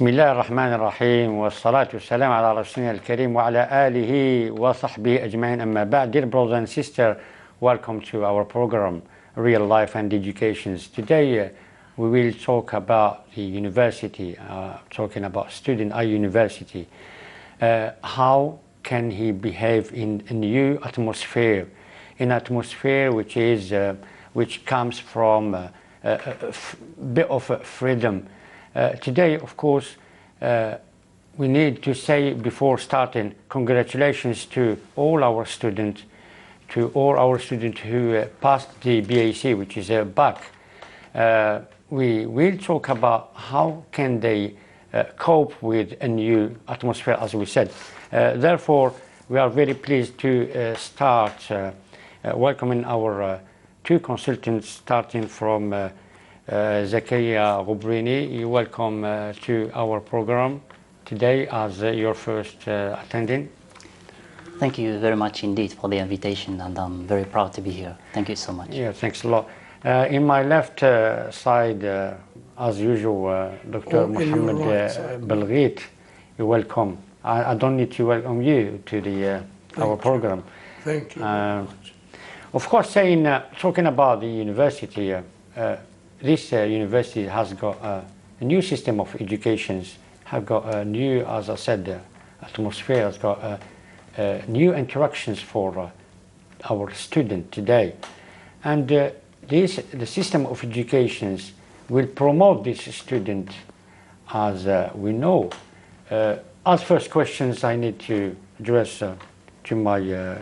بسم الله الرحمن الرحيم والصلاة والسلام على رسولنا الكريم وعلى آله وصحبه أجمعين أما بعد. Dear brothers and sisters, welcome to our program Real Life and Educations. Today we will talk about the university, talking about student at university. How can he behave in a new atmosphere, in atmosphere which comes from a bit of freedom. Today, of course, we need to say before starting congratulations to all our students, who passed the BAC, which is a BAC. We will talk about how can they cope with a new atmosphere, as we said. Therefore, we are very pleased to start welcoming our two consultants, starting from Zakaria GHOBRINI. You welcome to our program today as your first attending. Thank you very much indeed for the invitation, and I'm very proud to be here. Thank you so much. Yeah, thanks a lot. In my left side, as usual, Dr. Mohammed Belghit. You welcome. I don't need to welcome you to our program. Thank you very much. Of course, talking about the university, this university has got a new system of education, has got a new, as I said, atmosphere, has got new interactions for our students today. And the system of education will promote this student, as we know. As first questions, I need to address to my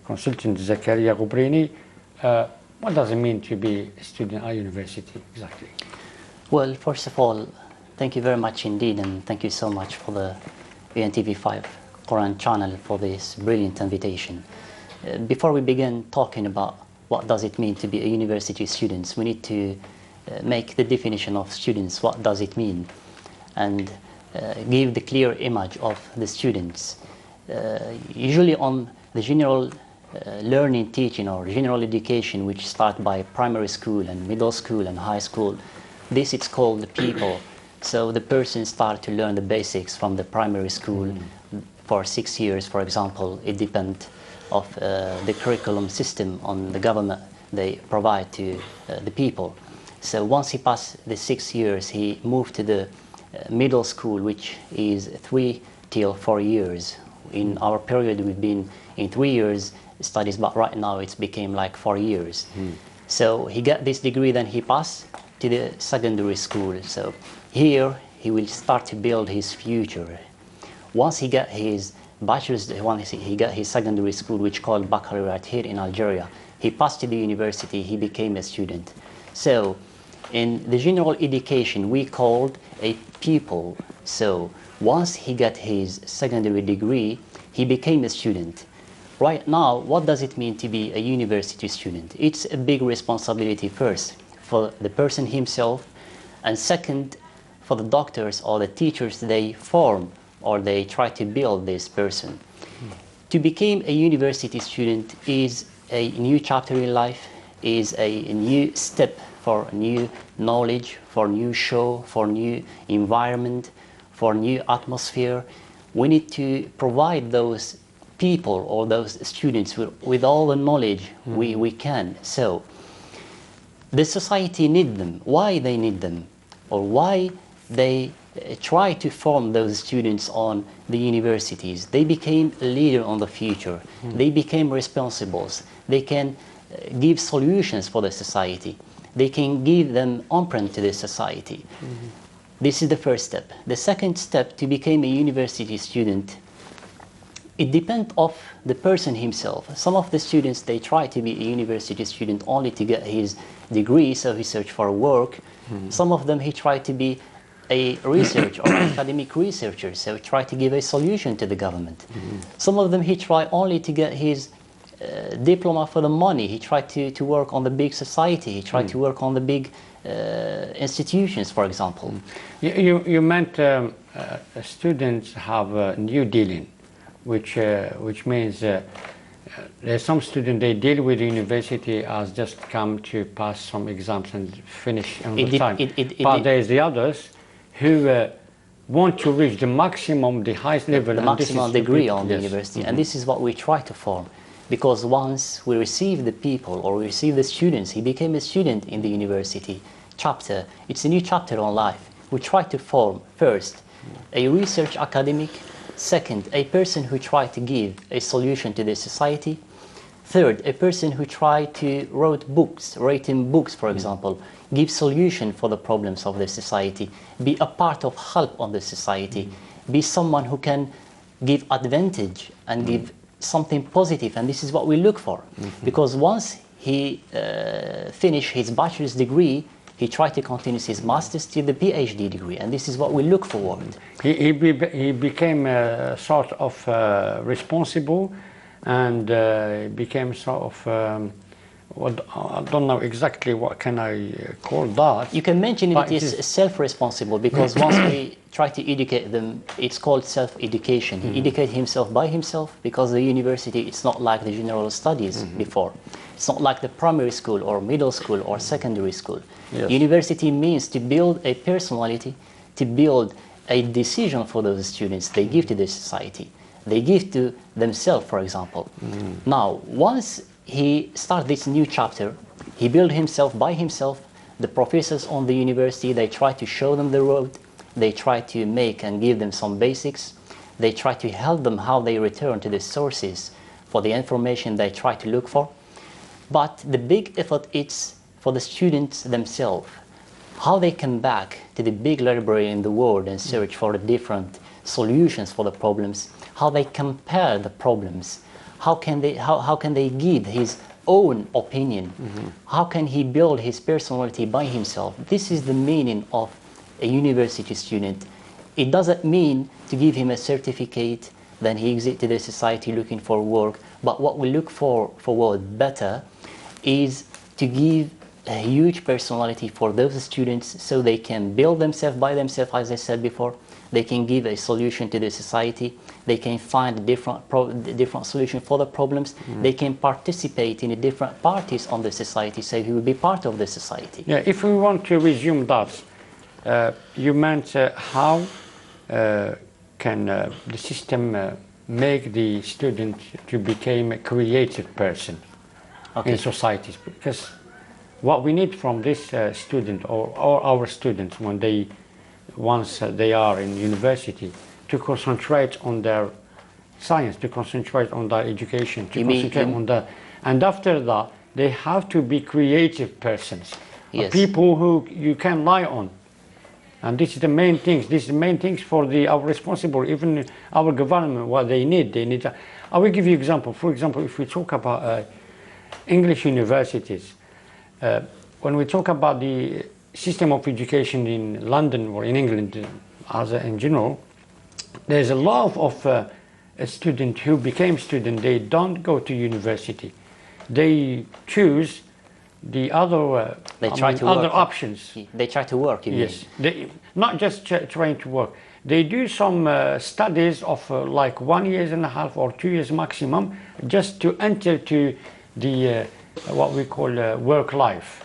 consultant, Zakaria GHOBRINI. What does it mean to be a student at university, exactly? Well, first of all, thank you very much indeed, and thank you so much for the ENTV5 Quran channel for this brilliant invitation. Before we begin talking about what does it mean to be a university student, we need to make the definition of students. What does it mean? And give the clear image of the students. Usually on the general learning, teaching, or general education, which start by primary school and middle school and high school, this is called the people. So the person start to learn the basics from the primary school for 6 years, for example. It depends of the curriculum system on the government they provide to the people. So once he passed the 6 years, he moved to the middle school, which is 3 till 4 years. In our period, we've been in 3 years studies, but right now it's became like 4 years. So he got this degree, then he passed to the secondary school. So here he will start to build his future. Once he got his bachelor's, once he got his secondary school, which called baccalaureate here in Algeria, he passed to the university, he became a student. So in the general education, we called a pupil. So once he got his secondary degree, he became a student. Right now, what does it mean to be a university student? It's a big responsibility, first for the person himself, and second for the doctors or the teachers they form or they try to build this person. To become a university student is a new chapter in life, is a new step for new knowledge, for new show, for new environment, for new atmosphere. We need to provide those people or those students with all the knowledge we can. So the society need them. Why they need them, or why they try to form those students on the universities? They became a leader on the future. They became responsibles. They can give solutions for the society. They can give them imprint to the society. This is the first step. The second step to become a university student, it depends on the person himself. Some of the students, they try to be a university student only to get his degree, so he search for work. Some of them, he try to be a research or academic researcher, so he try to give a solution to the government. Some of them, he try only to get his diploma for the money. He tried to work on the big society. He tried to work on the big institutions, for example. You meant students have a new dealing, which means there's some students, they deal with the university as just come to pass some exams and finish on the time. But there's the others who want to reach the maximum, the highest level. The maximum degree on the yes. university. And this is what we try to form. Because once we receive the people or we receive the students, he became a student in the university chapter. It's a new chapter on life. We try to form, first, a research academic. Second, a person who tried to give a solution to the society. Third, a person who tried to writing books, for example, give solution for the problems of the society, be a part of help on the society, be someone who can give advantage and give something positive, and this is what we look for. Because once he finished his bachelor's degree, he tried to continue his master's to the PhD degree, and this is what we look forward. He became sort of responsible, and became sort of I don't know exactly what can I call that. You can mention it is self-responsible, because once we try to educate them, it's called self-education. He educated himself by himself, because the university, it's not like the general studies before. It's not like the primary school or middle school or secondary school. Yes. University means to build a personality, to build a decision for those students they give to the society. They give to themselves, for example. Now, once he started this new chapter, he built himself by himself. The professors on the university, they try to show them the road. They try to make and give them some basics. They try to help them how they return to the sources for the information they try to look for. But the big effort is for the students themselves, how they come back to the big library in the world and search for the different solutions for the problems, how they compare the problems, how can they give his own opinion, how can he build his personality by himself. This is the meaning of a university student. It doesn't mean to give him a certificate, then he exits to the society looking for work, but what we look forward better is to give a huge personality for those students, so they can build themselves by themselves, as I said before. They can give a solution to the society. They can find different solution for the problems. They can participate in the different parties on the society, so he will be part of the society. Yeah, if we want to resume that, you meant how can the system make the student to become a creative person in societies? Because what we need from this student or our students once they are in university, to concentrate on their science, to concentrate on their education, to concentrate on that. And after that, they have to be creative persons, people who you can rely on. And this is the main things. This is the main things for our responsible, even our government, what they need. I will give you an example. For example, if we talk about English universities, when we talk about the system of education in London or in England in general, there's a lot of students who became students, they don't go to university. They choose the other other options. They try to work, you mean? Yes, not just trying to work. They do some studies of like 1 year and a half or 2 years maximum, just to enter to the what we call work life.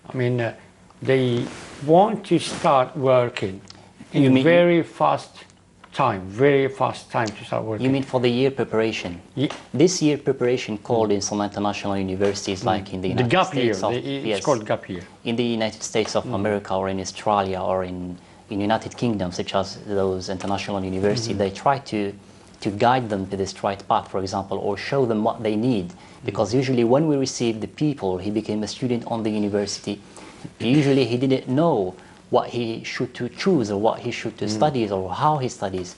I mean, they want to start working in a very fast time to start working. You mean for the year preparation? This year preparation called in some international universities like in the United States. It's called gap year. In the United States of America or in Australia or in United Kingdom, such as those international universities, they try to guide them to this right path, for example, or show them what they need. Because usually when we receive the people, he became a student on the university, usually he didn't know what he should to choose or what he should to study or how he studies.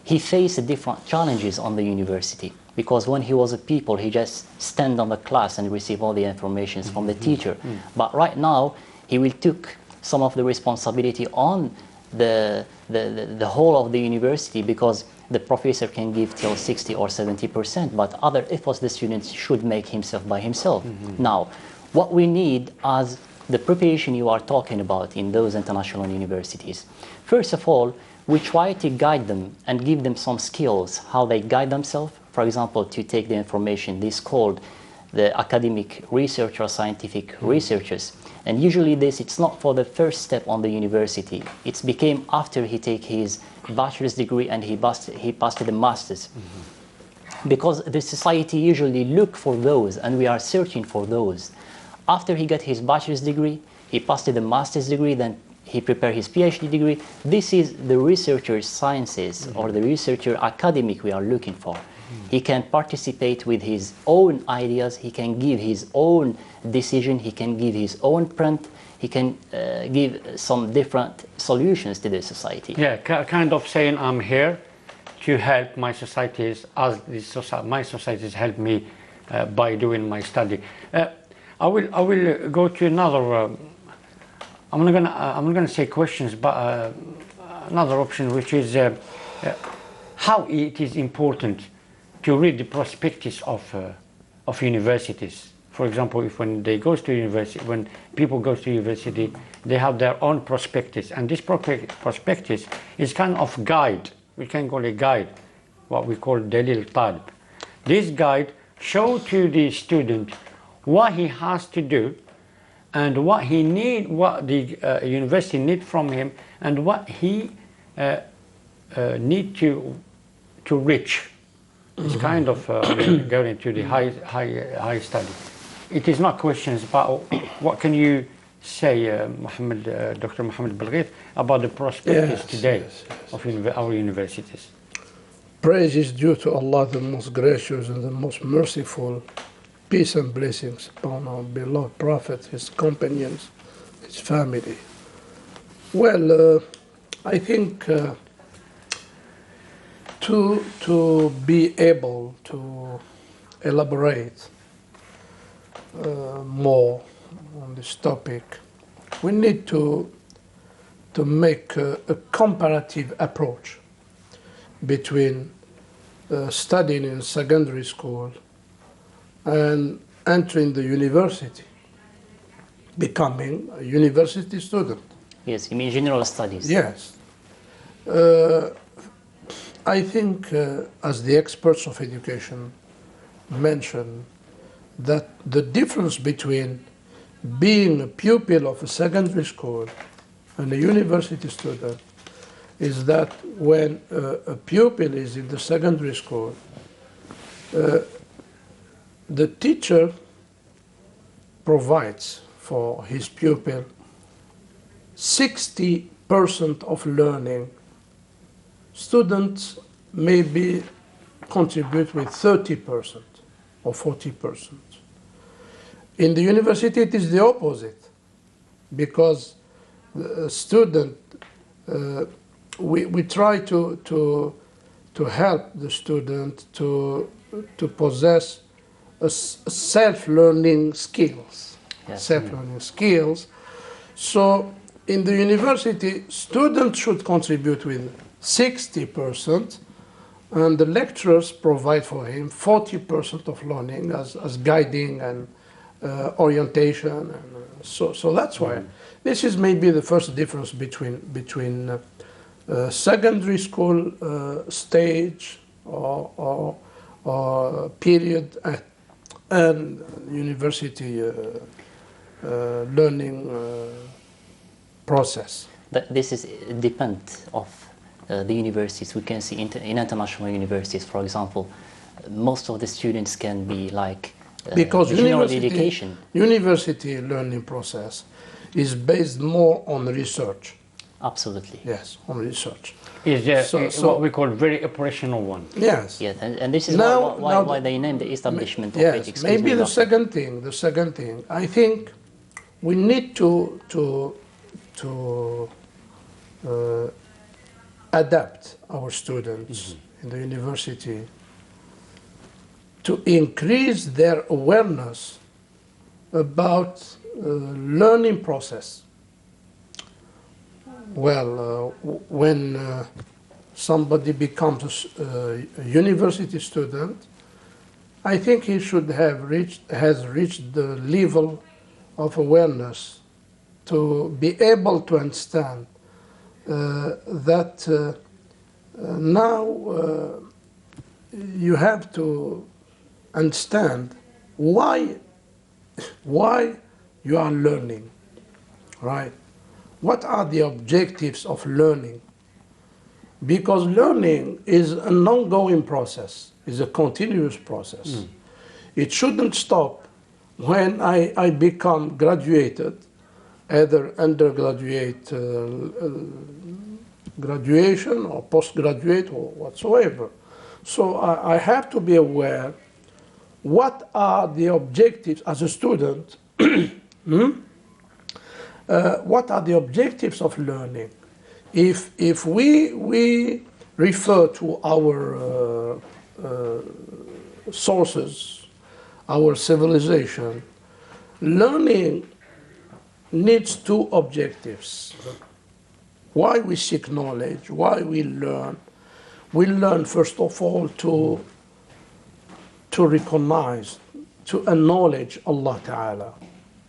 He faced different challenges on the university, because when he was a people, he just stand on the class and receive all the information from the teacher. But right now, he will took some of the responsibility on the whole of the university, because the professor can give till 60 or 70%, but other efforts the students should make himself by himself. Now, what we need as the preparation you are talking about in those international universities, first of all, we try to guide them and give them some skills, how they guide themselves. For example, to take the information, this called the academic research or scientific researchers. And usually it's not for the first step on the university. It's became after he take his bachelor's degree and he passed the master's. Because the society usually look for those, and we are searching for those. After he got his bachelor's degree, he passed the master's degree, then he prepared his PhD degree. This is the researcher sciences or the researcher academic we are looking for. He can participate with his own ideas, he can give his own decision, he can give his own print, he can give some different solutions to the society. Yeah, kind of saying I'm here to help my societies as my societies help me by doing my study. I will go to another. I'm not gonna say questions, but another option, which is how it is important to read the prospectus of universities. For example, when people go to university, they have their own prospectus, and this prospectus is kind of guide. We can call it guide, what we call Dalil Talib. This guide shows to the student what he has to do, and what he need, what the university need from him, and what he need to reach. It's kind of going to the high study. It is not questions, but what can you say, Dr. Mohammed Belghith, about the prospectus today of our universities? Praise is due to Allah, the most gracious and the most merciful. Peace and blessings upon our beloved Prophet, his companions, his family. Well, I think to be able to elaborate more on this topic, we need to make a comparative approach between studying in secondary school and entering the university, becoming a university student. Yes, you mean general studies? Yes. I think, as the experts of education mention, that the difference between being a pupil of a secondary school and a university student is that when a pupil is in the secondary school, the teacher provides for his pupil 60% of learning. Students maybe contribute with 30% or 40%. In the university, it is the opposite, because the student, we try to help the student to possess self-learning skills. Yes. Self-learning skills. So in the university, students should contribute with 60%, and the lecturers provide for him 40% of learning as guiding and orientation. And so that's why this is maybe the first difference between secondary school stage or period and university learning process. This is depend of the universities. We can see in international universities, for example, most of the students can be like because general education. University learning process is based more on research. Absolutely. Yes, on research. Is what we call very operational one. Yes. Yes, and this is Now why they named the establishment of yes, it. maybe the second thing, I think we need to adapt our students in the university to increase their awareness about learning process. Well, when somebody becomes a university student, I think he should have has reached the level of awareness to be able to understand that now you have to understand why you are learning. right? What are the objectives of learning? Because learning is an ongoing process, is a continuous process. It shouldn't stop when I become graduated, either undergraduate graduation or postgraduate or whatsoever. So I have to be aware what are the objectives as a student, what are the objectives of learning. If we refer to our sources, our civilization, learning needs two objectives. Why we seek knowledge, why we learn. We learn, first of all, to recognize, to acknowledge Allah Ta'ala,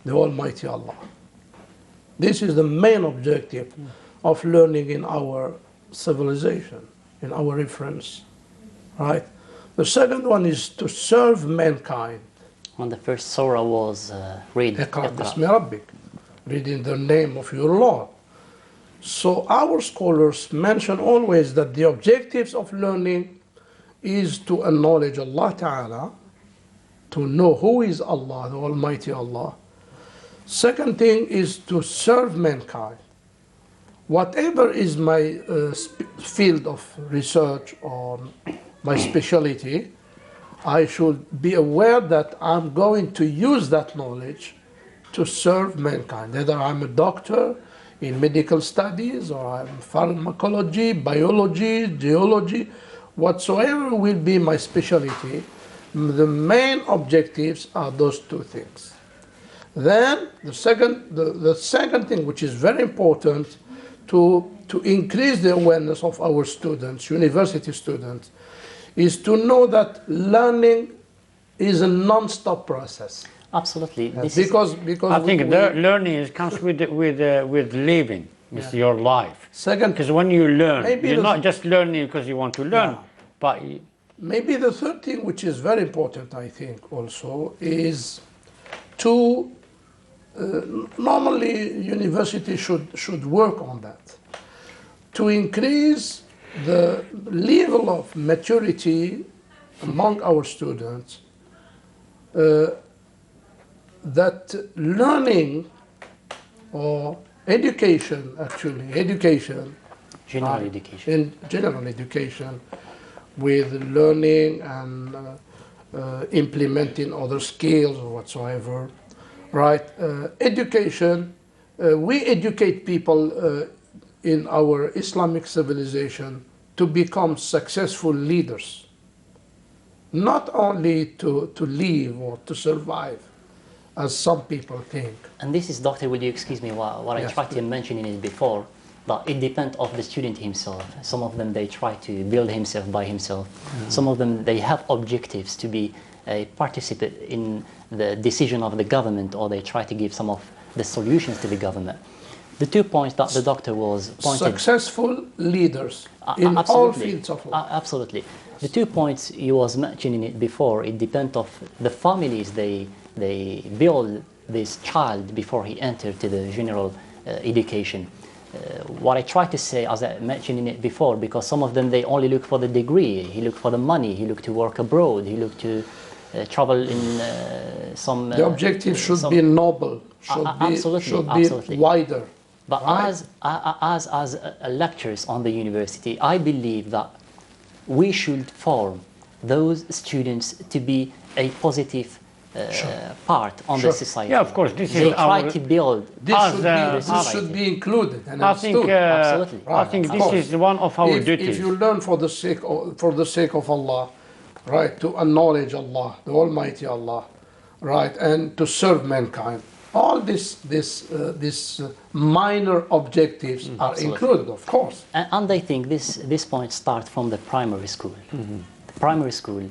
the Almighty Allah. This is the main objective of learning in our civilization, in our reference, right? The second one is to serve mankind. And the first surah was read Iqra Iqra. bismi rabbik, read in the name of your Lord. So our scholars mention always that the objectives of learning is to acknowledge Allah Ta'ala, to know who is Allah, the Almighty Allah. Second thing is to serve mankind. Whatever is my field of research or my specialty, I should be aware that I'm going to use that knowledge to serve mankind. Whether I'm a doctor in medical studies or I'm pharmacology, biology, geology, whatsoever will be my specialty, the main objectives are those two things. Then the second thing, which is very important to increase the awareness of our students, university students, is to know that learning is a non-stop process. Absolutely. This Because I think the learning comes with living, with your life. Second, Because when you learn, Maybe you're the- not just learning because you want to learn, Yeah. but maybe the third thing, which is very important, I think, also, is to normally university should work on that, to increase the level of maturity among our students, that learning or education, actually, general education. in general education, with learning and implementing other skills or whatsoever, right? Education, we educate people in our Islamic civilization to become successful leaders, not only to live or to survive, as some people think. And this is, Doctor, will you excuse me, what I Yes, tried to mention in it before, that it depends of the student himself. Some of them, they try to build himself by himself. Some of them, they have objectives to be a participant in the decision of the government, or they try to give some of the solutions to the government. The 2 points that the doctor was pointing. Successful leaders in all Absolutely. fields of life. Absolutely. The 2 points you was mentioning it before, it depends of the families they build this child before he entered to the general education. What I try to say, as I mentioned in it before, because some of them, they only look for the degree, he look for the money, he look to work abroad, he look to travel in some... The objective should be noble, should be wider. But right? as lecturers on the university, I believe that we should form those students to be a positive part on the society. yeah, of course, this They is try our. to build This should be included and I think understood. Absolutely. I think Of this course. is one of our If duties. you learn for the sake of Allah, right, to acknowledge Allah, the Almighty Allah, right, and to serve mankind, all these minor objectives are Absolutely. included, of course. And I think this point starts from the primary school. The primary school,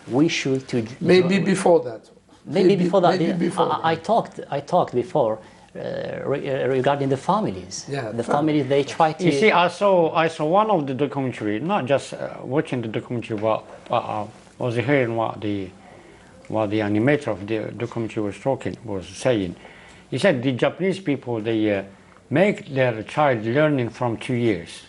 we should to Maybe before that. maybe before that. Maybe before I that. talked before regarding the families. Yeah, the families, they try to. You see, I saw one of the documentary, not just watching the documentary, but I was hearing what the animator of the documentary was saying. He said the Japanese people, they make their child learning from 2 years.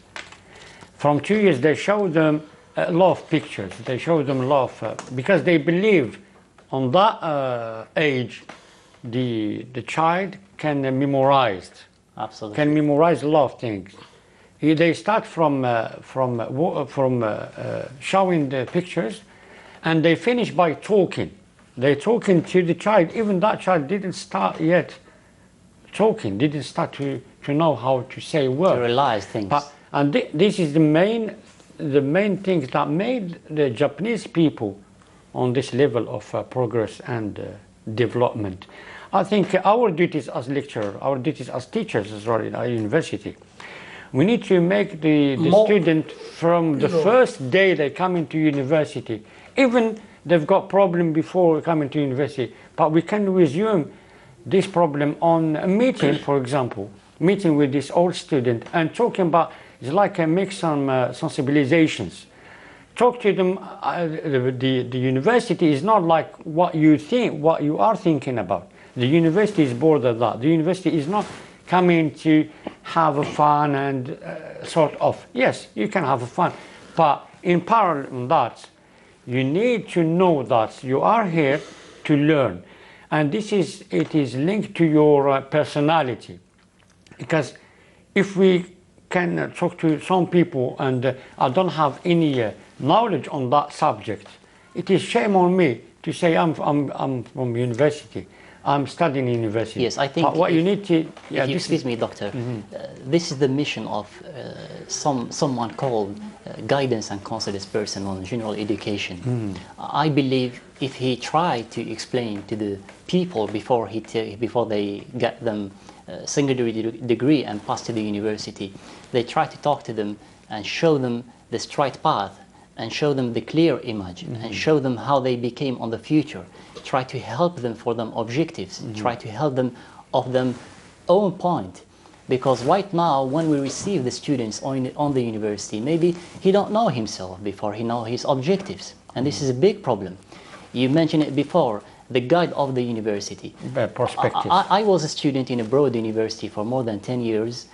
From 2 years, they show them a lot of pictures. They show them a lot of, because they believe on that age, the child can memorize. Absolutely. Can memorize a lot of things. They start from showing the pictures, and they finish by talking. They're talking to the child. Even that child didn't start yet talking, didn't start to know how to say words. To realize things. And this is the main thing that made the Japanese people on this level of progress and development. I think our duties as lecturers, our duties as teachers as well in our university, we need to make the student from the first day they come into university, even they've got problem before coming to university, but we can resume this problem on a meeting, for example, meeting with this old student and talking about, it's like make some sensibilizations. Talk to them. The university is not like what you think, what you are thinking about. The university is more than that. The university is not coming to have a fun and sort of, yes, you can have a fun, but in parallel on that, you need to know that you are here to learn. And it is linked to your personality. Because if we can talk to some people and I don't have any knowledge on that subject, it is shame on me to say I'm from university. I'm studying in university. Yes, I think. But what you need to. Yeah, excuse me, doctor. This is the mission of someone called guidance and counselors person on general education. I believe if he tried to explain to the people before they get them secondary degree and pass to the university, they try to talk to them and show them the straight path and show them the clear image and show them how they became on the future. Try to help them for them objectives, try to help them of them own point. Because right now, when we receive the students on the university, maybe he don't know himself before he know his objectives. And this is a big problem. You mentioned it before, the guide of the university. Perspective. I was a student in a broad university for more than 10 years.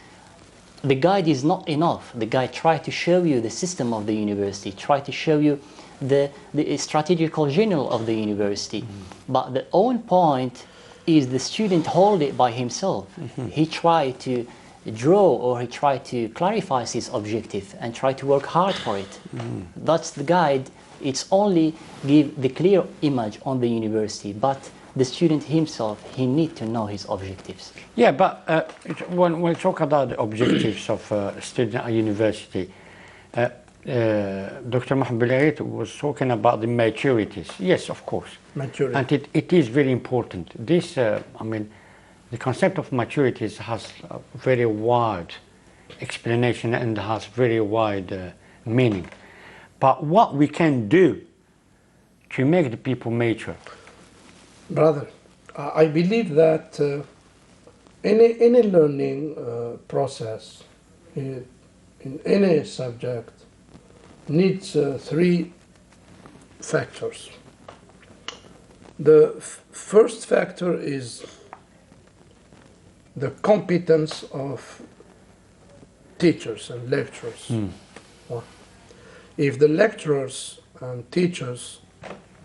The guide is not enough. The guide tries to show you the system of the university, try to show you the strategical journal of the university. But the own point is the student hold it by himself. He try to draw or he try to clarify his objective and try to work hard for it. That's the guide. It's only give the clear image on the university, but the student himself, he need to know his objectives. Yeah, but when we talk about the objectives of a student at university, Dr. Mohammed was talking about the maturities. Yes, of course. Maturity. And it is very important. This, I mean, the concept of maturities has a very wide explanation and has very wide meaning. But what we can do to make the people mature? Brother, I believe that any learning process in any subject needs three factors. The first factor is the competence of teachers and lecturers. If the lecturers and teachers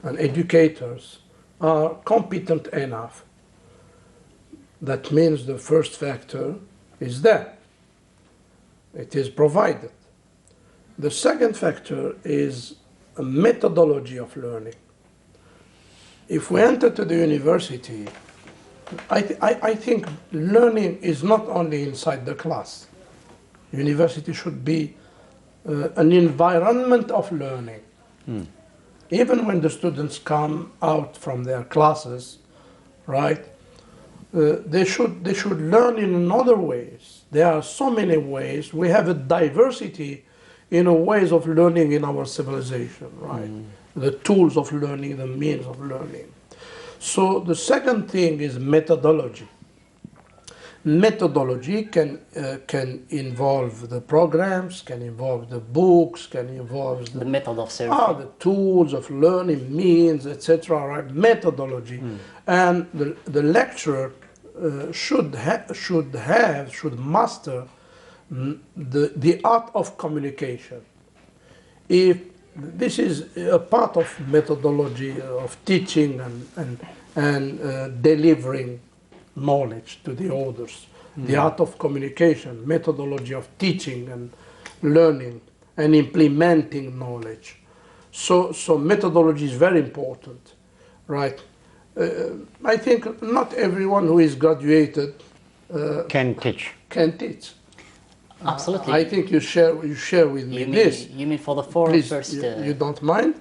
and educators are competent enough, that means the first factor is there. It is provided. The second factor is a methodology of learning. If we enter to the university, I think learning is not only inside the class. University should be an environment of learning. Even when the students come out from their classes, right, they should learn in other ways. There are so many ways. We have a diversity in ways of learning in our civilization, right? The tools of learning, the means of learning. So the second thing is methodology. Methodology can involve the programs, can involve the books, can involve the method of service, the tools of learning, means, etc. Right? Methodology, and the lecturer should master the art of communication. If this is a part of methodology of teaching and delivering knowledge to the others, the art of communication, methodology of teaching and learning and implementing knowledge. So methodology is very important, right? I think not everyone who is graduated can teach. Can teach. Absolutely. I think you share with me this. You mean for the four Please, first? you don't mind?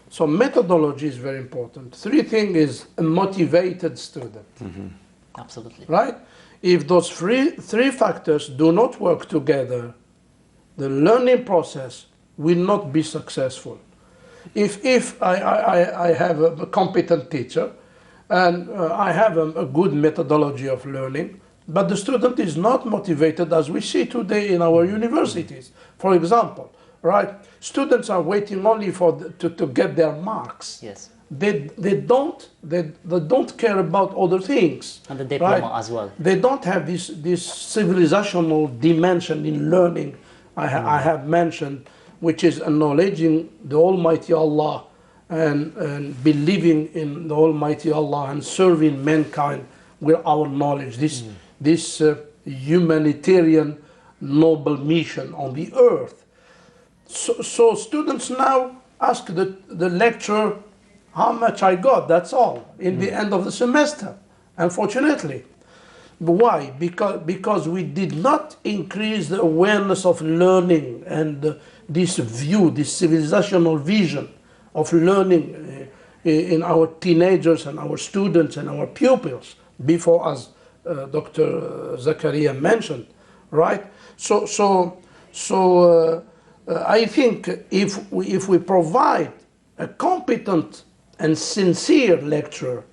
So methodology is very important. Three things is a motivated student. Absolutely. Right? If those three factors do not work together, the learning process will not be successful. If I have a competent teacher and I have a good methodology of learning, but the student is not motivated, as we see today in our universities. For example, right? Students are waiting only to get their marks. Yes. They don't care about other things. And the diploma right? as well. They don't have this civilizational dimension in learning I have mentioned, which is acknowledging the Almighty Allah and believing in the Almighty Allah and serving mankind with our knowledge. This humanitarian noble mission on the earth. So students now ask the lecturer how much I got, that's all, in the end of the semester, unfortunately. Why? Because we did not increase the awareness of learning and this view, this civilizational vision of learning in our teenagers and our students and our pupils before, as Dr. Zakaria mentioned, right? So I think if we provide a competent and sincere lecturer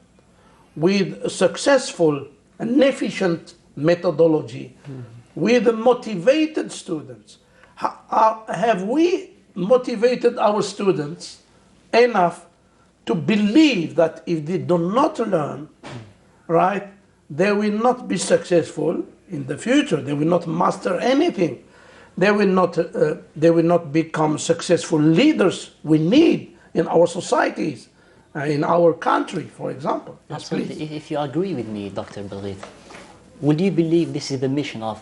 with a successful and efficient methodology, with motivated students, have we motivated our students enough to believe that if they do not learn, right, they will not be successful in the future. They will not master anything. They will not become successful leaders we need in our societies, in our country, for example. Yes, absolutely. please. If you agree with me, Dr. Belghit, would you believe this is the mission of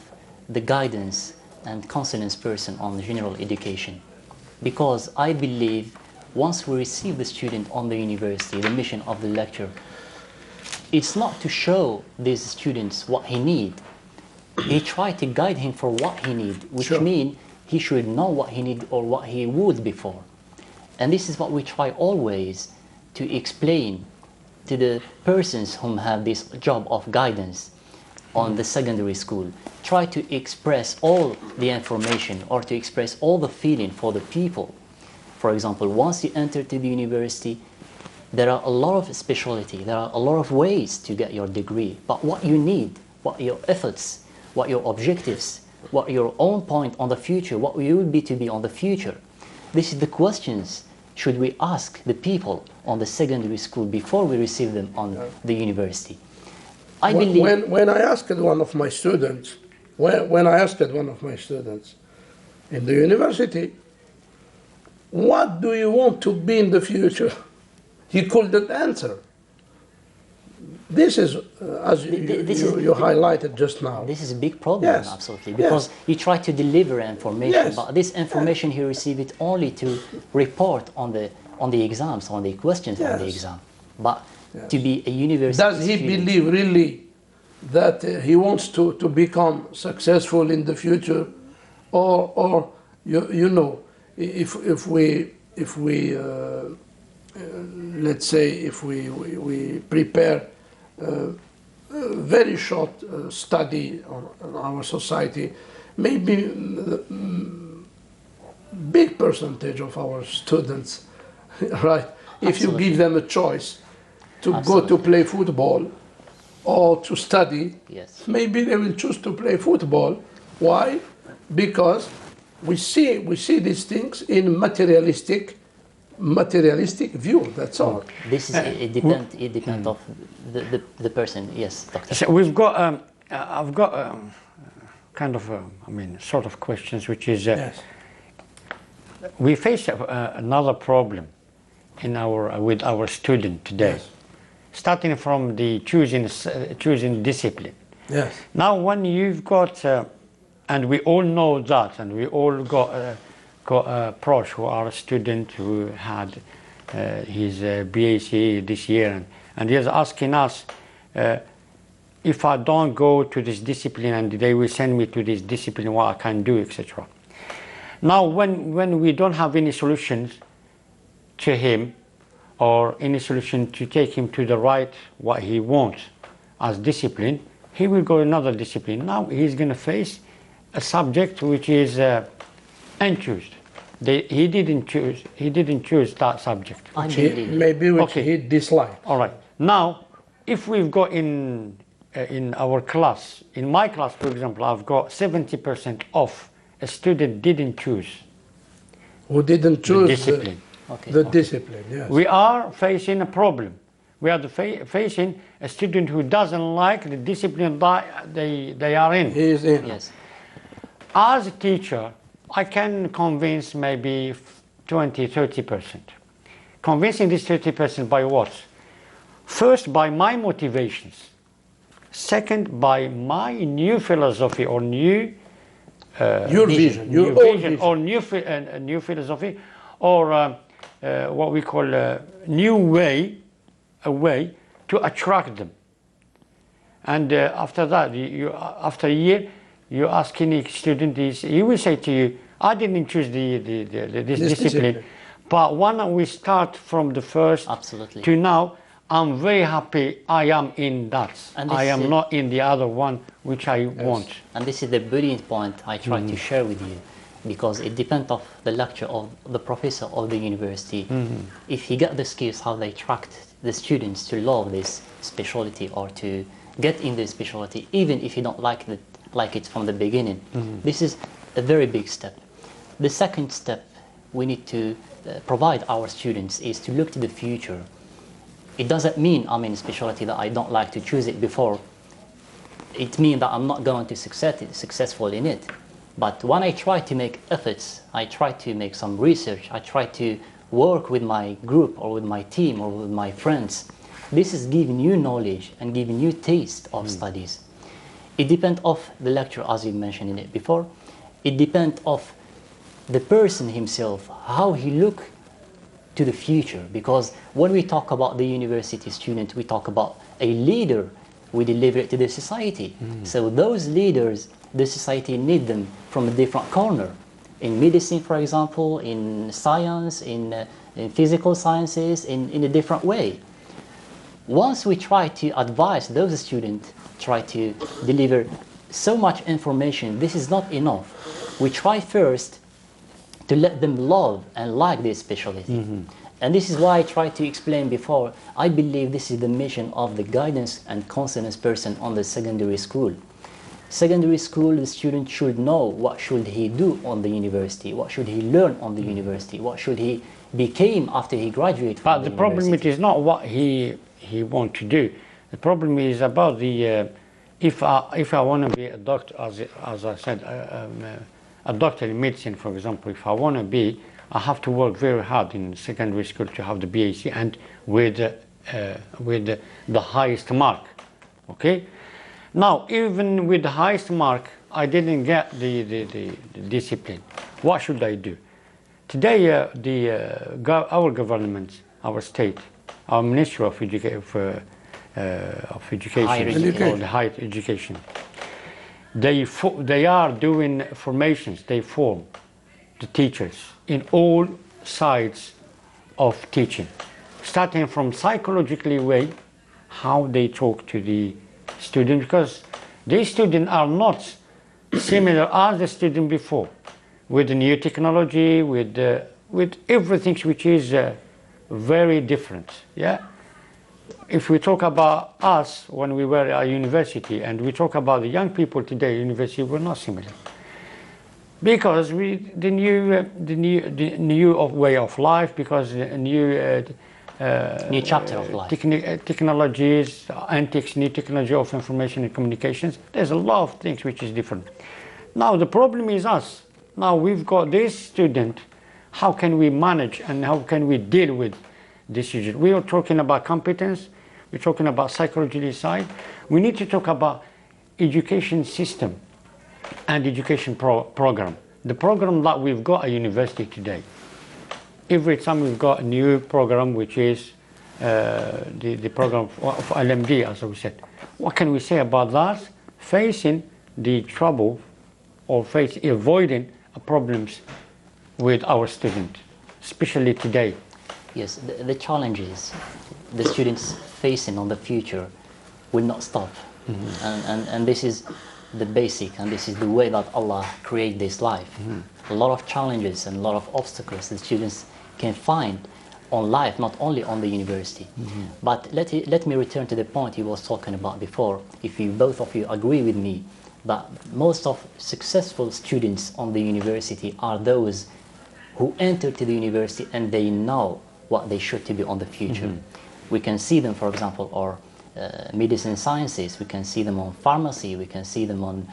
the guidance and counselance person on general education? Because I believe once we receive the student on the university, the mission of the lecturer, it's not to show these students what he needs. He try to guide him for what he needs, which Sure. means he should know what he needs or what he would before. And this is what we try always to explain to the persons who have this job of guidance on the secondary school. Try to express all the information or to express all the feeling for the people. For example, once you enter to the university, there are a lot of specialty, there are a lot of ways to get your degree, but what you need, what your efforts, what your objectives, what your own point on the future, what you will be to be on the future. This is the questions should we ask the people on the secondary school before we receive them on the university. I believe When I asked one of my students, when I asked one of my students in the university, what do you want to be in the future? He couldn't answer. This is, as you highlighted just now. this is a big problem, Yes. absolutely, because you try to deliver information, Yes. but this information he received it only to report on the exams, on the questions on the Yes. exam. But to be a university Does he student, believe really that he wants to become successful in the future? Or you know, if we let's say if we prepare a very short study on our society, maybe the big percentage of our students, right? If you Absolutely. give them a choice to go to Absolutely. play football or to study, yes, maybe they will choose to play football. Why? Because we see these things in materialistic materialistic view. That's all. This is it depends of the person. Yes, doctor. So we've got I've got kind of I mean sort of questions, which is Yes. we face another problem in our with our student today, Yes. starting from the choosing discipline. Yes. Now, when you've got, and we all know that, and we all got Prosh, who are a student who had his BAC this year, and he's asking us, if I don't go to this discipline and they will send me to this discipline, what I can do, etc. Now, when we don't have any solutions to him, or any solution to take him to the right, what he wants as discipline, he will go another discipline. Now he's going to face a subject which is unchosen. He didn't choose that subject. Maybe which Okay. he disliked. All right. Now, if we've got in our class, in my class, for example, I've got 70% of a student didn't choose Who didn't choose discipline. the discipline, yes. We are facing a problem. We are facing a student who doesn't like the discipline that they are in. He is in. Yes. As a teacher, I can convince maybe 20–30%. Convincing this 30% by what? First, by my motivations. Second, by my new philosophy or new Your vision, your own vision. or new philosophy, or what we call a way to attract them. And after that, after a year, you ask any student this, he will say to you, I didn't choose this discipline, but when we start from the first Absolutely. to now, I'm very happy I am in that. And I this am is- not in the other one which I want. And this is the brilliant point I try to share with you, because it depends on the lecture of the professor of the university. If he got the skills, how they attract the students to love this specialty or to get in this specialty, even if you don't like it from the beginning. This is a very big step. The second step we need to provide our students is to look to the future. It doesn't mean I'm in a specialty that I don't like to choose it before. It means that I'm not going to successful in it. But when I try to make efforts, I try to make some research, I try to work with my group or with my team or with my friends, this is giving you knowledge and giving you taste of studies. It depends of the lecture, as you mentioned in it before. It depends of the person himself, how he look to the future. Because when we talk about the university student, we talk about a leader we deliver it to the society. So those leaders, the society need them from a different corner. In medicine, for example, in science, in physical sciences, in a different way. Once we try to advise those students, try to deliver so much information, this is not enough. We try first to let them love and like this specialty. And this is why I tried to explain before, I believe this is the mission of the guidance and counselors person on the secondary school. Secondary school, the student should know what should he do on the university, what should he learn on the university, what should he become after he graduates from But the problem it is not what he wants to do. The problem is about the if I want to be a doctor, as I said, a doctor in medicine, for example. If I want to be, I have to work very hard in secondary school to have the BAc and with the highest mark. Okay. Now, even with the highest mark, I didn't get the discipline. What should I do? Today, our government, our state, our Ministry of Education, Higher education. or the higher education, they are doing formations. They form the teachers in all sides of teaching, starting from psychologically way, how they talk to the student, because these students are not similar as the student before, with the new technology, with everything which is very different. Yeah. If we talk about us when we were at university, and we talk about the young people today at university, we're not similar. Because the new way of life, because the new chapter of life. Technologies, antics, new technology of information and communications. There's a lot of things which is different. Now the problem is us. Now we've got this student. How can we manage and how can we deal with this student? We are talking about competence. We're talking about psychology side. We need to talk about education system and education program. The program that we've got at university today. Every time we've got a new program, which is the program of LMD, as we said. What can we say about that? Facing the trouble or avoiding problems with our students, especially today. Yes, the challenges the students facing on the future will not stop. And this is the basic, and this is the way that Allah created this life. A lot of challenges and a lot of obstacles the students can find on life, not only on the university. But let me return to the point he was talking about before. If you both of you agree with me that most of successful students on the university are those who enter to the university and they know what they should to be on the future. We can see them, for example, or medicine sciences, we can see them on pharmacy, we can see them on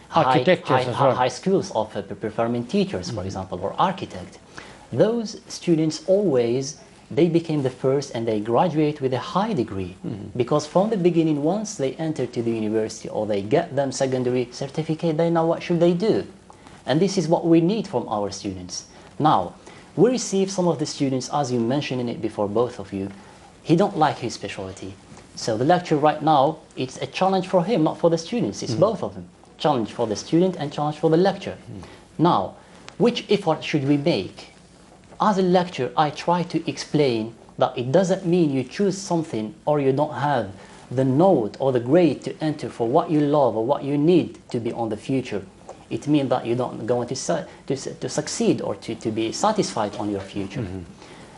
high schools of performing teachers, for example, or architect. Those students always, they became the first and they graduate with a high degree. Because from the beginning, once they enter to the university or they get them secondary certificate, they know what should they do. And this is what we need from our students. Now, we receive some of the students, as you mentioned in it before, both of you, he don't like his specialty. So the lecture right now, it's a challenge for him, not for the students. It's both of them. Challenge for the student and challenge for the lecturer. Now, which effort should we make? As a lecturer, I try to explain that it doesn't mean you choose something or you don't have the note or the grade to enter for what you love or what you need to be on the future. It means that you don't going to succeed or to be satisfied on your future.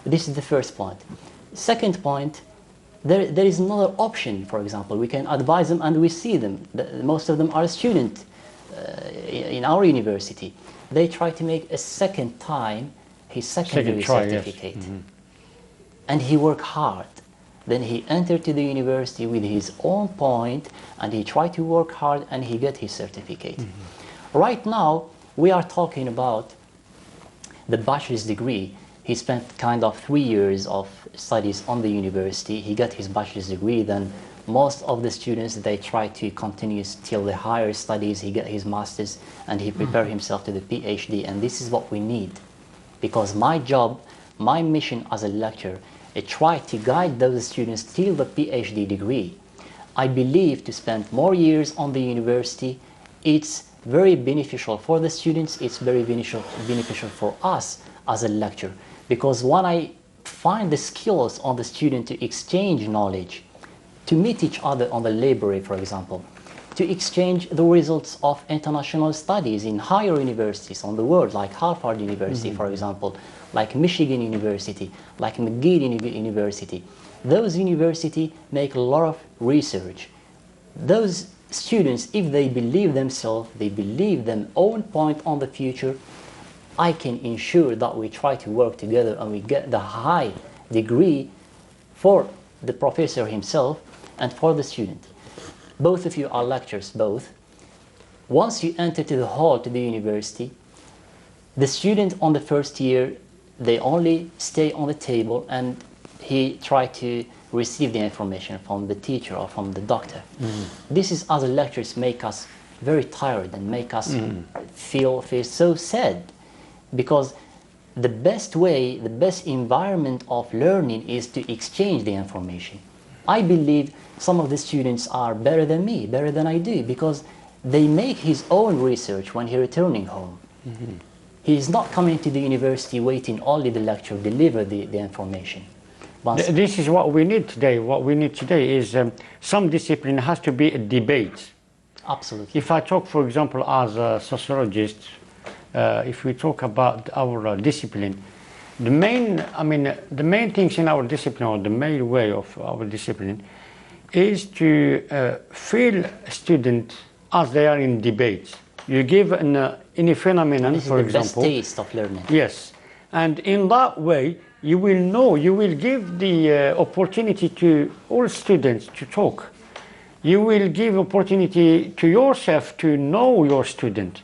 This is the first point. Second point, there is another option. For example, we can advise them and we see them. Most of them are students in our university. They try to make a second time his secondary certificate. Yes. And he worked hard. Then he entered to the university with his own point and he tried to work hard and he got his certificate. Right now, we are talking about the bachelor's degree. He spent kind of 3 years of studies on the university. He got his bachelor's degree. Then most of the students, they try to continue till the higher studies. He got his master's and he prepared himself to the PhD. And this is what we need. Because my job, my mission as a lecturer, I try to guide those students till the PhD degree. I believe to spend more years on the university, it's very beneficial for the students, it's very beneficial for us as a lecturer. Because when I find the skills on the student to exchange knowledge, to meet each other on the library, for example, to exchange the results of international studies in higher universities on the world, like Harvard University, for example, like Michigan University, like McGill University. Those universities make a lot of research. Those students, if they believe themselves, they believe their own point on the future, I can ensure that we try to work together and we get the high degree for the professor himself and for the student. Both of you are lecturers, both. Once you enter to the hall to the university, the student on the first year, they only stay on the table and he try to receive the information from the teacher or from the doctor. This is, as a lecturers, make us very tired and make us feel so sad. Because the best way, the best environment of learning is to exchange the information. I believe some of the students are better than me, better than I do, because they make his own research when he's returning home. He is not coming to the university waiting only the lecturer deliver the information. This is what we need today. What we need today is some discipline has to be a debate. Absolutely. If I talk, for example, as a sociologist, if we talk about our discipline, the main things in our discipline, or the main way of our discipline, is to feel students as they are in debates. You give any phenomenon, for example. The best taste of learning. Yes, and in that way, you will know, you will give the opportunity to all students to talk. You will give opportunity to yourself to know your student,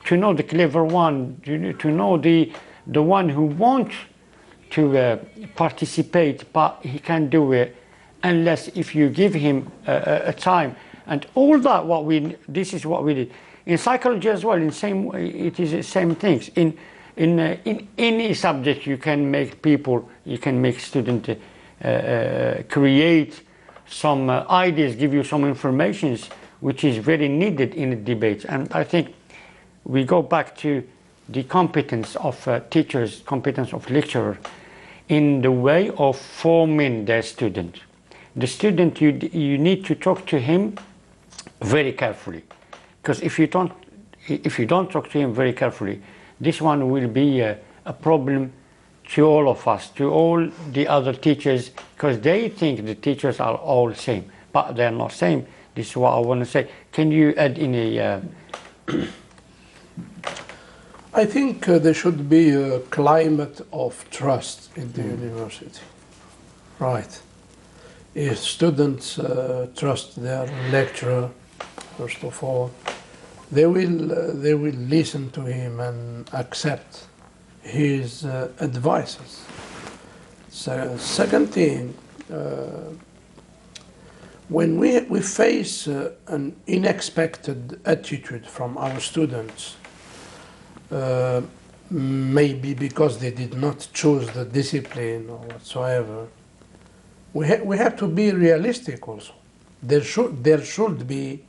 to know the clever one, to know the one who wants to participate, but he can't do it unless if you give him a time. And all that, this is what we did. In psychology as well, it is the same things. In any subject, you can make students create some ideas, give you some information, which is very needed in the debate. And I think we go back to the competence of teachers, competence of lecturers, in the way of forming their student. The student, you need to talk to him very carefully, because if you don't talk to him very carefully, this one will be a problem to all of us, to all the other teachers, because they think the teachers are all same, but they're not same. This is what I want to say. Can you add any? I think there should be a climate of trust in the university, right? If students trust their lecturer, first of all, they will listen to him and accept his advices. So, second thing, when we face an unexpected attitude from our students, maybe because they did not choose the discipline or whatsoever, we have to be realistic also. There should be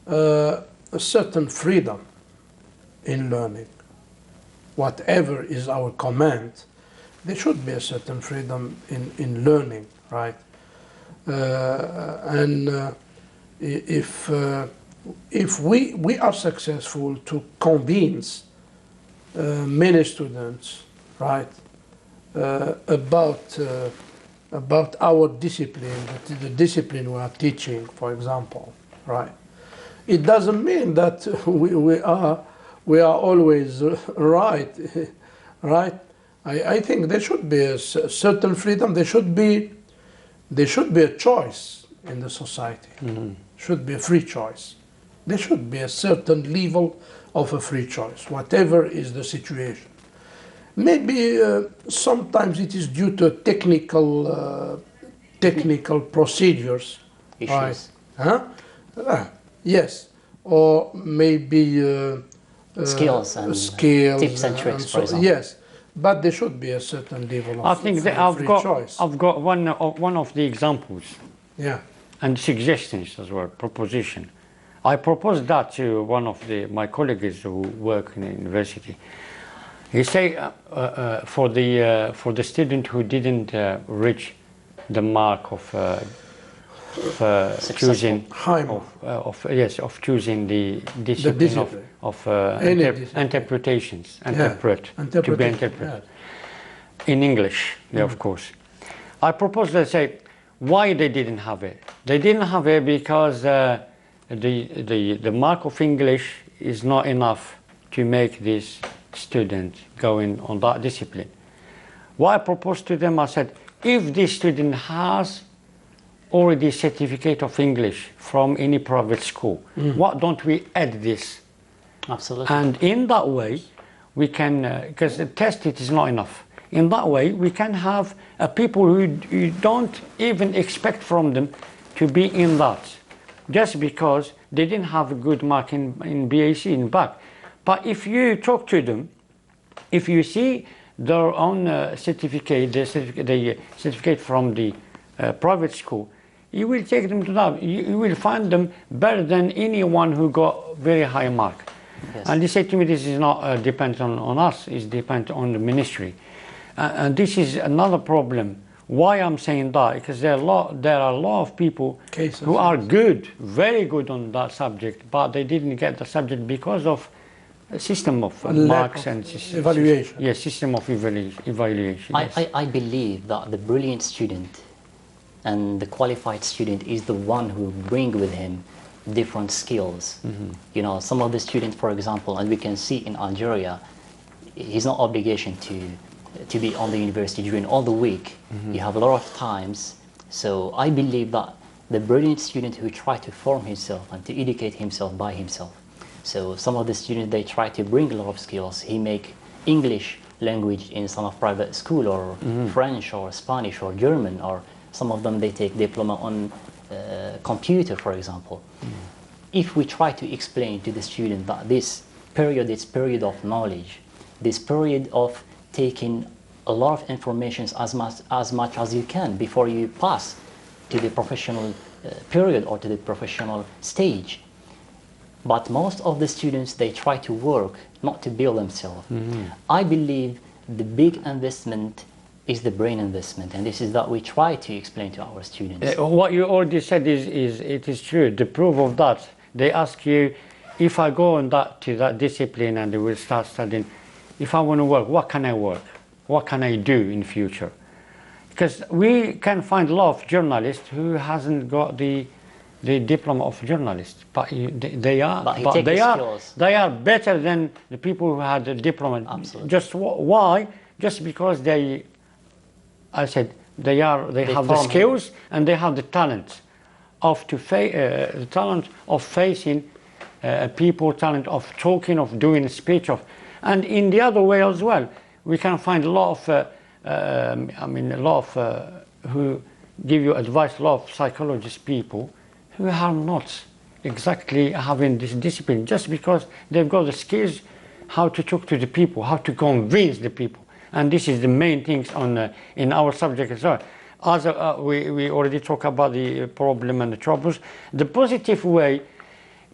a certain freedom in learning. Whatever is our command, there should be a certain freedom in learning, right? If we are successful to convince many students, right, about our discipline, the discipline we are teaching, for example, right? It doesn't mean that we are always right, right? I think there should be a certain freedom. There should be a choice in the society. Mm-hmm. Should be a free choice. There should be a certain level of a free choice, whatever is the situation. Maybe sometimes it is due to technical procedures, issues. Right? Huh? Yes, or maybe skills and tips and tricks, for example. Yes, but there should be a certain level of I think that I've got one of the examples. Yeah. And suggestions as well, proposition. I proposed that to one of my colleagues who work in the university. He say for the student who didn't reach the mark of choosing choosing the discipline of interpretations, to be interpreted in English, of course. I proposed to say why they didn't have it. They didn't have it because the mark of English is not enough to make this student going on that discipline. What I proposed to them, I said, if this student has already certificate of English from any private school, why don't we add this? Absolutely. And in that way, we can, because the test it is not enough. In that way, we can have people who you don't even expect from them to be in that, just because they didn't have a good mark in BAC, in BAC. But if you talk to them, if you see their own certificate, the certificate from the private school, you will take them to that. You will find them better than anyone who got very high mark. Yes. And they say to me, this is not dependent on us, it's dependent on the ministry. And this is another problem. Why I'm saying that? Because there are a lot of people who are good, very good on that subject, but they didn't get the subject because of a system of marks and evaluation. Yes, system of evaluation. Yes. I believe that the brilliant student and the qualified student is the one who bring with him different skills. You know, some of the students, for example, and we can see in Algeria, he's not obligation to be on the university during all the week. You have a lot of times. So I believe that the brilliant student who try to form himself and to educate himself by himself. So some of the students, they try to bring a lot of skills. He make English language in some of private school, or French or Spanish or German, or some of them they take diploma on computer, for example. If we try to explain to the student that this period of knowledge, this period of taking a lot of information as much as you can before you pass to the professional period or to the professional stage. But most of the students, they try to work, not to build themselves. I believe the big investment is the brain investment, and this is that we try to explain to our students. What you already said is true. The proof of that, they ask you, if I go on to that discipline and they will start studying, if I want to work, what can I work? What can I do in future? Because we can find a lot of journalists who hasn't got the diploma of journalist, but they are better than the people who had a diploma. Absolutely. Just why? Just because they have the skills and they have the talent of facing people, talent of talking, of doing speech, and in the other way as well. We can find a lot of who give you advice, a lot of psychologist people who are not exactly having this discipline, just because they've got the skills how to talk to the people, how to convince the people. And this is the main things in our subject as well. As we already talked about the problem and the troubles. The positive way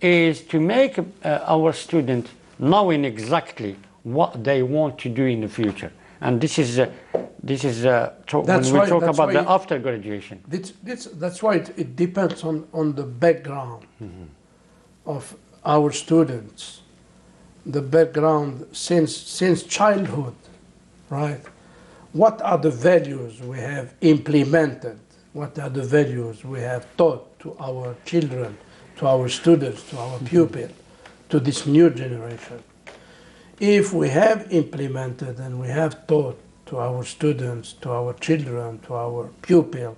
is to make our students knowing exactly what they want to do in the future. And this is when we talk about the after graduation. That's why it depends on the background of our students, the background since childhood, right? What are the values we have implemented? What are the values we have taught to our children, to our students, to our pupils, to this new generation? If we have implemented and we have taught to our students, to our children, to our pupil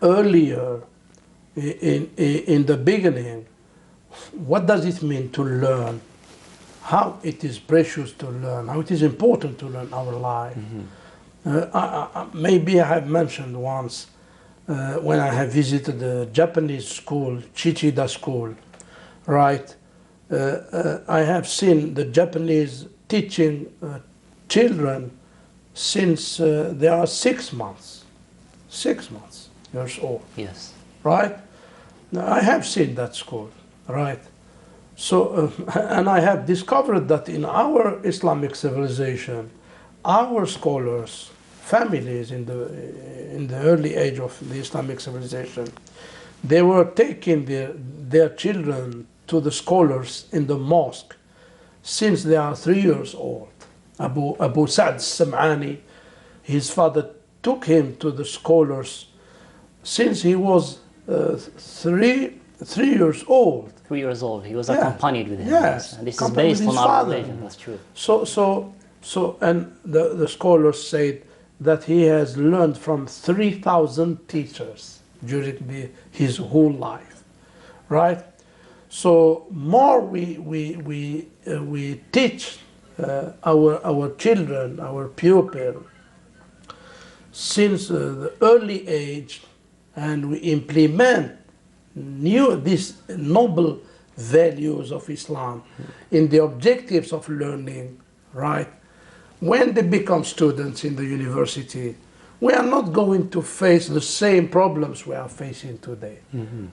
earlier in the beginning, what does it mean to learn? How it is precious to learn, how it is important to learn our life. Maybe I have mentioned once when I have visited the Japanese school, Chichida school, right? I have seen the Japanese teaching children since they are 6 months, 6 months years old. Yes. Right? Now, I have seen that school, right? So, and I have discovered that in our Islamic civilization, our scholars, families in the early age of the Islamic civilization, they were taking their children to the scholars in the mosque since they are 3 years old. Abu Sa'd al-Sam'ani, his father took him to the scholars since he was 3 years old. 3 years old, he was accompanied with him. Yes, and this is based on our religion, that's true. So, and the scholars said that he has learned from 3,000 teachers during his whole life, right? So more we teach our children, our pupils, since the early age, and we implement these noble values of Islam in the objectives of learning, right? When they become students in the university, we are not going to face the same problems we are facing today,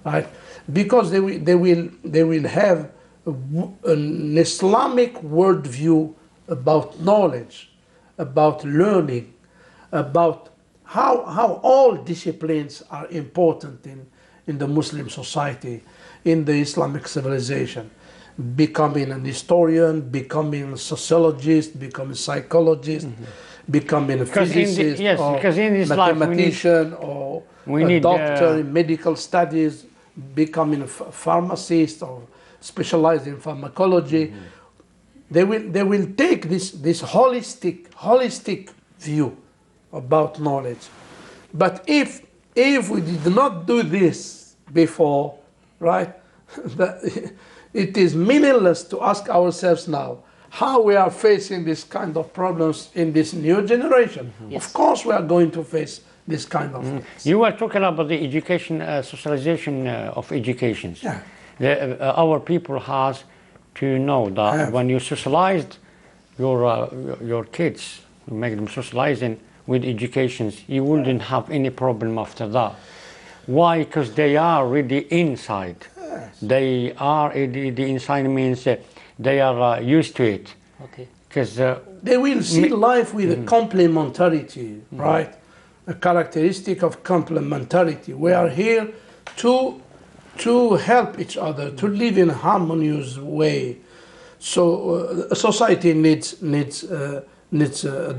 right? Because they will have an Islamic worldview about knowledge, about learning, about how all disciplines are important in the Muslim society, in the Islamic civilization. Becoming an historian, becoming a sociologist, becoming a psychologist, becoming a physicist, or mathematician, or a doctor in medical studies. becoming a pharmacist or specialized in pharmacology. They will take this holistic view about knowledge. But if we did not do this before, right, it is meaningless to ask ourselves now how we are facing this kind of problems in this new generation. Yes. Of course we are going to face this kind of things. You were talking about the education, socialization of education. Yeah. Our people has to know that when you socialized your kids, you make them socializing with educations, you wouldn't have any problem after that. Why? Because they are really inside. Yes. They are, the inside means they are used to it. Okay. Because they will see life with a complementarity, right? A characteristic of complementarity. We are here to help each other, to live in a harmonious way. So a society needs a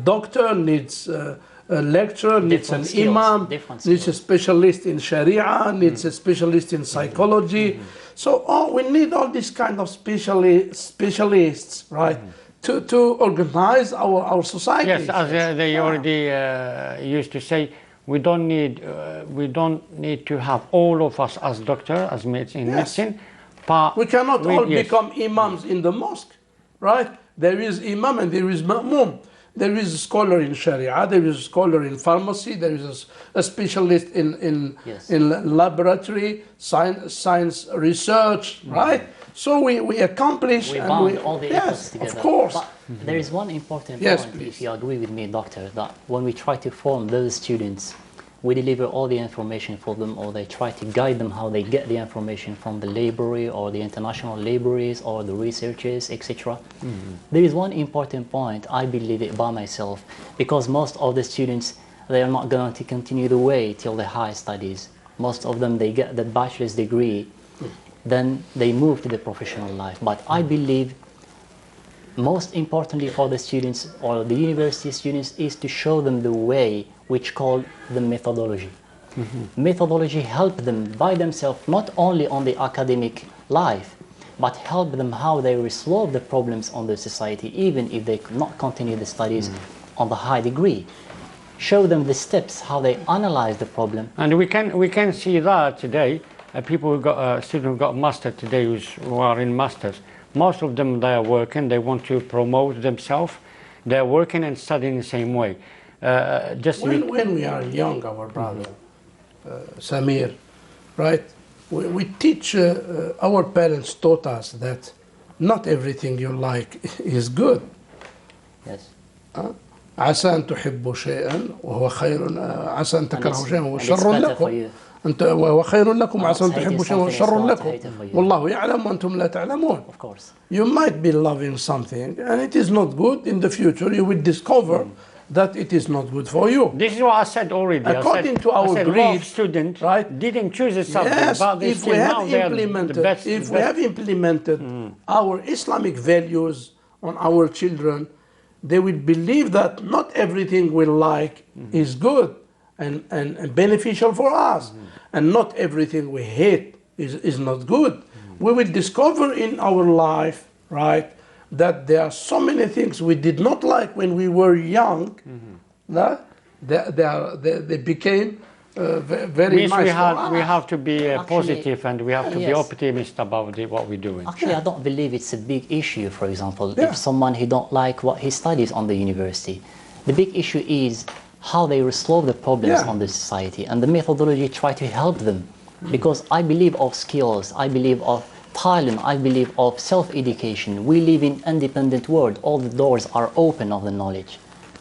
doctor, needs a lecturer, needs an imam, needs a specialist in Sharia, needs a specialist in psychology. So we need all these kind of specialists, right, to organize our society. yes, as they already used to say, we don't need to have all of us as doctors, as medicine. But we cannot all become imams in the mosque, right? There is imam and there is ma'mum. There is a scholar in Sharia, there is a scholar in pharmacy, there is a specialist in laboratory, science research, right? So we accomplish we and bound all the efforts together. Of course. But there is one important Yes, point, please. if you agree with me, Doctor, that when we try to form those students, we deliver all the information for them, or they try to guide them how they get the information from the library or the international libraries or the researchers, etc. There is one important point, I believe it by myself, because most of the students, they are not going to continue the way till the high studies. Most of them, they get the bachelor's degree, then they move to the professional life. But I believe most importantly for the students or the university students is to show them the way which called the methodology. Methodology help them by themselves not only on the academic life, but help them how they resolve the problems on the society, even if they could not continue the studies on the high degree. Show them the steps, how they analyze the problem. And we can see that today. People who got students who got master today who are in masters. Most of them, they are working. They want to promote themselves. They are working and studying the same way. When we are young, our brother Samir, right? We teach. Our parents taught us that not everything you like is good. Yes. عسى أن تحبوا شيئا وهو خير عسى أن تكرهوا شيئا وهو شر لكم وهو خير لكم عسى أن تحبوا شيئا وهو شر لكم والله يعلم وأنتم لا تعلمون. Of course. You might be loving something and it is not good. In the future you will discover that it is not good for you. This is what I said already. According to our greed, students, right, didn't choose a subject, yes, but they if we have implemented our Islamic values on our children, they will believe that not everything we like is good and beneficial for us, and not everything we hate is not good. We will discover in our life, right, that there are so many things we did not like when we were young, that they became very nice for us. We have to be positive and we have to be optimistic about what we're doing. Actually, I don't believe it's a big issue, for example, if someone he don't like what he studies on the university. The big issue is how they resolve the problems on the society, and the methodology try to help them. Because I believe of skills, I believe of talent, I believe of self-education. We live in independent world. All the doors are open of the knowledge.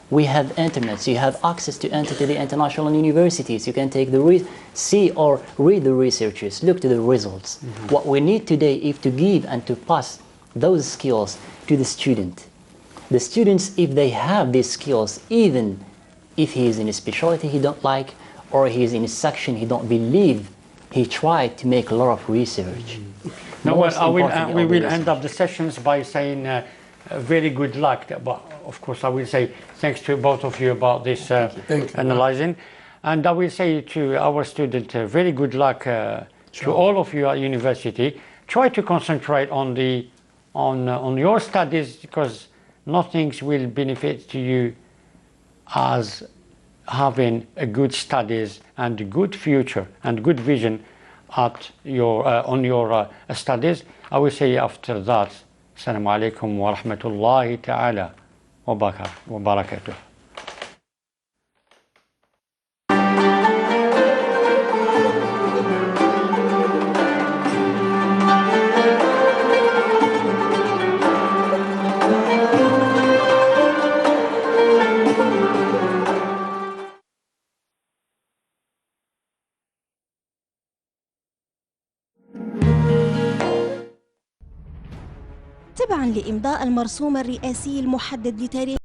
We have internet, so you have access to enter to the international universities. You can take see or read the researchers, look to the results. What we need today is to give and to pass those skills to the student. The students, if they have these skills, even if he is in a specialty he don't like, or he is in a section he don't believe, he tried to make a lot of research. No, well, we will end up the sessions by saying very good luck. But of course, I will say thanks to both of you about this analyzing. And I will say to our student, very good luck to all of you at university. Try to concentrate on your studies, because nothing will benefit to you as having a good studies and a good future and good vision at your on your studies. I will say after that, Assalamu alaikum wa rahmatullahi ta'ala wa barakatuh. تبعاً لإمضاء المرسوم الرئاسي المحدد لتاريخ